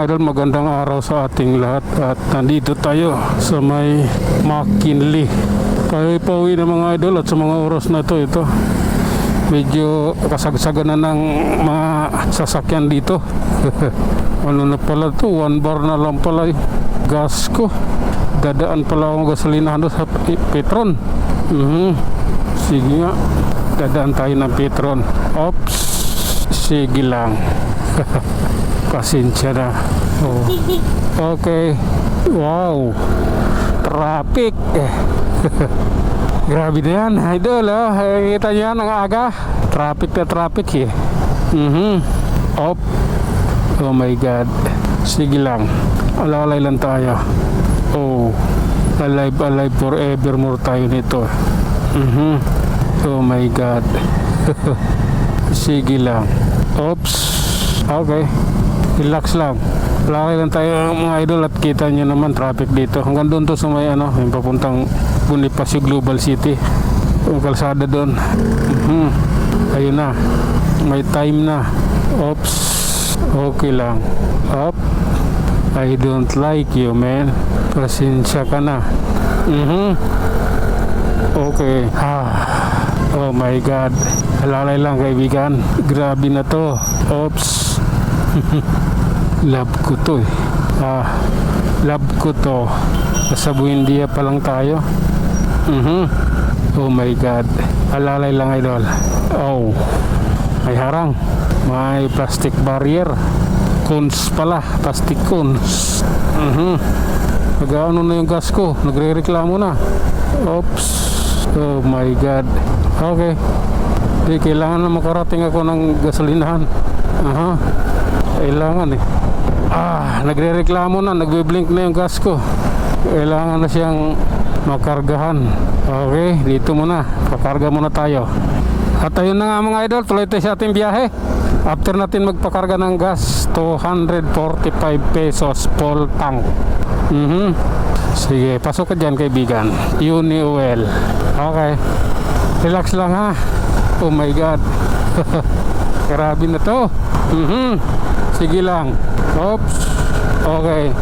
mga idol, magandang araw sa ating lahat. At nandito tayo sa may McKinley. Tayo pauwi na mga idol, at sa mga oras na ito medyo kasagsagan na ng mga sasakyan dito. Ano na pala to, 1 bar na lang pala gas ko. Dadaan pala akong gasolinahan sa Petron. Sige nga, dadaan tayo ng Petron. Oops, sige lang. Pasensya na. Oh. Okay. Wow, traffic. Grabe na yan, idol. Kita nyo yan, ang aga. Traffic na traffic eh. Op. Oh my God. Sige lang, alalay lang tayo. Oh, alive forevermore tayo nito. Oh my God. Sige lang. Oops. Okay, relax lang. Lalaki lang tayo mga idol, at kita nyo naman traffic dito. Hanggang doon to sa may yung papuntang Bonifacio Global City. Yung kalsada doon. Ayun na, may time na. Oops. Okay lang. Up. I don't like you, man. Pasensya ka na. Okay. Oh my God. Halalay lang kaibigan. Grabe na to. Oops. Love ko to eh. Love ko to. Nasa Buendia pa lang tayo. Oh my God. Halalay lang idol. Oh, may harang. May plastic barrier. Cones pala. Plastic cones. Nag-ano na yung gas ko. Nagre-reklamo na. Oops. Oh my God. Okay. Di, kailangan na makarating ako ng gasolinahan. Kailangan eh. Nagre-reklamo na. Nagbe-blink na yung gas ko. Kailangan na siyang makargahan. Okay, dito muna. Pakarga muna tayo. At ayun na nga mga idol, tuloy tayo sa ating biyahe. After natin magpakarga ng gas, 245 pesos full tank. Sige, pasok ka dyan kaibigan. Uni Oil. Okay, relax lang ha. Oh my God. Grabe na to. Sige lang. Oops. Okay.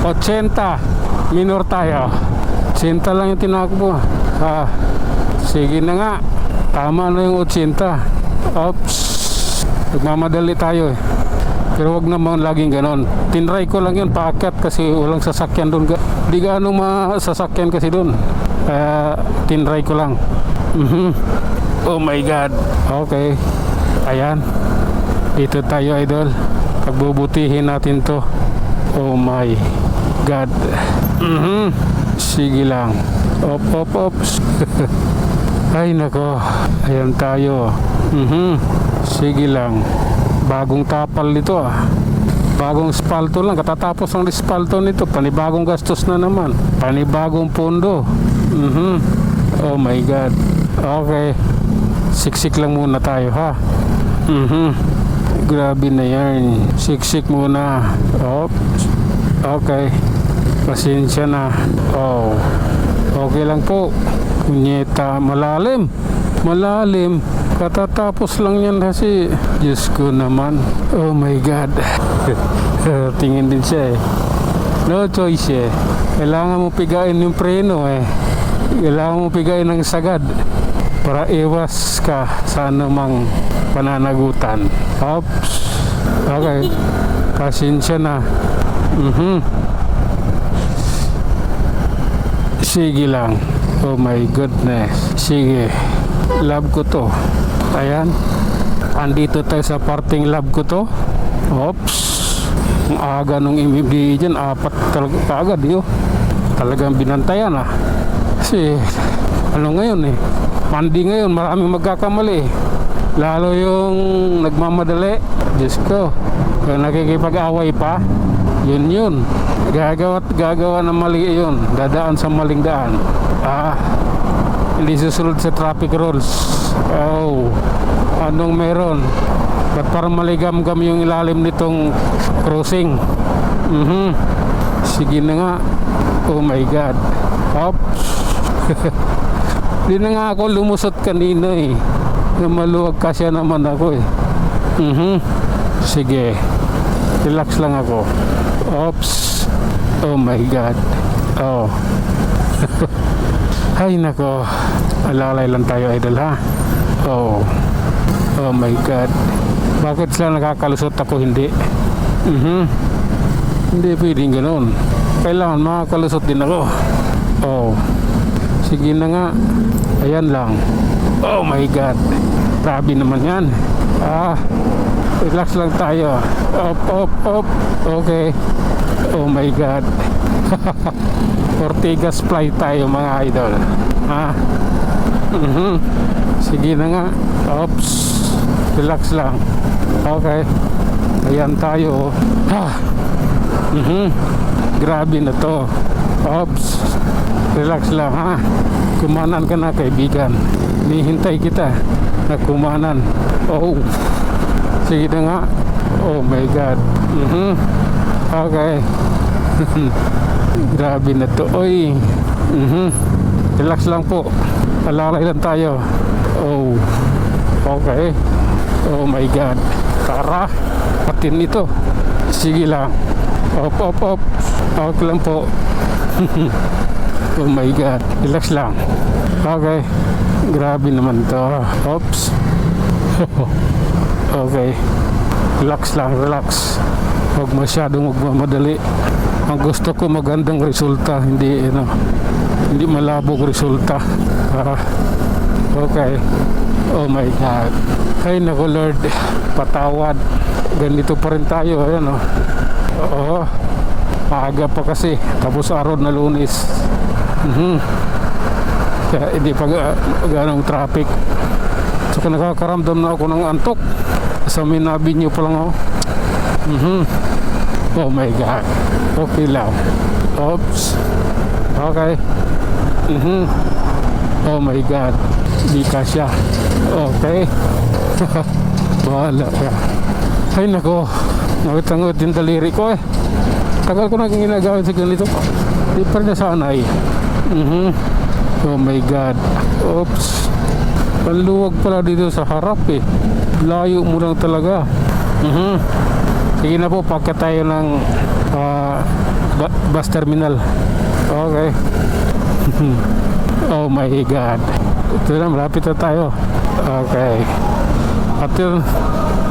80. Minor tayo. 80 lang yung tinakbo. Sige na nga. Tama na yung 80. Oops. Nagmamadali tayo eh. Pero wag naman laging ganon. Tinry ko lang yun paakyat kasi walang sasakyan doon. Di gaano masasakyan kasi doon. Tinry ko lang. Oh my God. Okay. Ayan. Dito tayo idol. Pagbubutihin natin to. Oh my God. Sige lang. Ops. Ay nako. Ayan tayo. Sige lang. Bagong tapal nito Bagong spalto lang. Katatapos ang spalto nito. Panibagong gastos na naman. Panibagong pondo. Oh my God. Okay. Siksik lang muna tayo ha. Grabe na yan. Siksik muna. Oops. Okay. Pasensya na. Oh. Okay lang po. Kunyeta. Malalim. Katatapos lang yan kasi. Diyos ko naman. Oh my God. Tingin din siya eh. No choice eh. Kailangan mo pigain yung preno eh. Kailangan mo pigain ng sagad para iwas ka sa anumang pananagutan. Oops. Okay. Pasensya na. Sige lang. Oh my goodness. Sige. Love ko to. Ayan. Andito tayo sa parting love ko to. Oops. Ang aga nung MMDA dyan, 4 talaga kaagad yun. Talagang binantayan Kasi ano ngayon eh, Monday ngayon, maraming magkakamali. Lalo yung nagmamadali. Diyos ko, yung nakikipag-away pa, yun gagawa ng mali yun. Dadaan sa maling daan. Hindi susunod sa traffic rules. Oh, anong meron? Ba't parang maligam-gam yung ilalim nitong crossing? Sige na nga. Oh my God. Oops. Di na nga ako lumusot kanina eh. Maluwag kasi naman ako eh. Sige. Relax lang ako. Oops. Oh my God. Oh. Ay nako. Alalay lang tayo, idol, ha. Oh. Oh my God. Bakit sila nakakalusot ako hindi? Hindi pwedeng ganoon. Kailangan makakalusot din ako. Oh. Sige na nga. Ayan lang. Oh my God. Grabe naman yan. Relax lang tayo. Up. Okay. Oh my God. Ortigas fly tayo, mga idol. Sige na nga. Oops. Relax lang. Okay. Ayan tayo. Grabe na to. Oops. Relax lang, ha. Kumanan ka na, kaibigan. Nihintay kita na kumanan. Oh. Sige na nga. Oh my God. Okay. Grabe na to. Oy. Relax lang po. Alalay lang tayo. Oh. Okay. Oh my God. Tara. Patin ito. Sige lang. Op. Okay lang po. Oh my God. Relax lang. Okay. Grabe naman to. Oops. Okay. Relax lang. Relax. Huwag masyadong magmamadali. Ang gusto ko magandang resulta. Hindi malabog resulta. Okay. Oh my God. Ay naku Lord. Patawad. Ganito pa rin tayo. Ayan, oh. Oo. Maaga pa kasi. Tapos araw na Lunes. Kaya hindi pa ganong traffic. So nakakaramdam na ako ng antok. Sa Minabi nyo pa lang ako. Oh my God. Okay lang. Oops. Okay. Oh my God. Di ka siya. Okay. Bahala ka. Ay nako. Nangit-nangit yung daliri ko eh. Tagal ko na ginagawa sa ganito. Di pa rin nasanay. Oh my God. Oops. Paluwag pala dito sa harap eh. Layo mo lang talaga. Sige na po, pagka tayo ng bus terminal. Okay. Oh my God. Ito na, malapit na tayo. Okay. At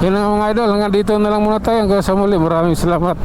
yun ang mga idol, hanggang dito na lang muna tayo. Hanggang sa muli, maraming salamat.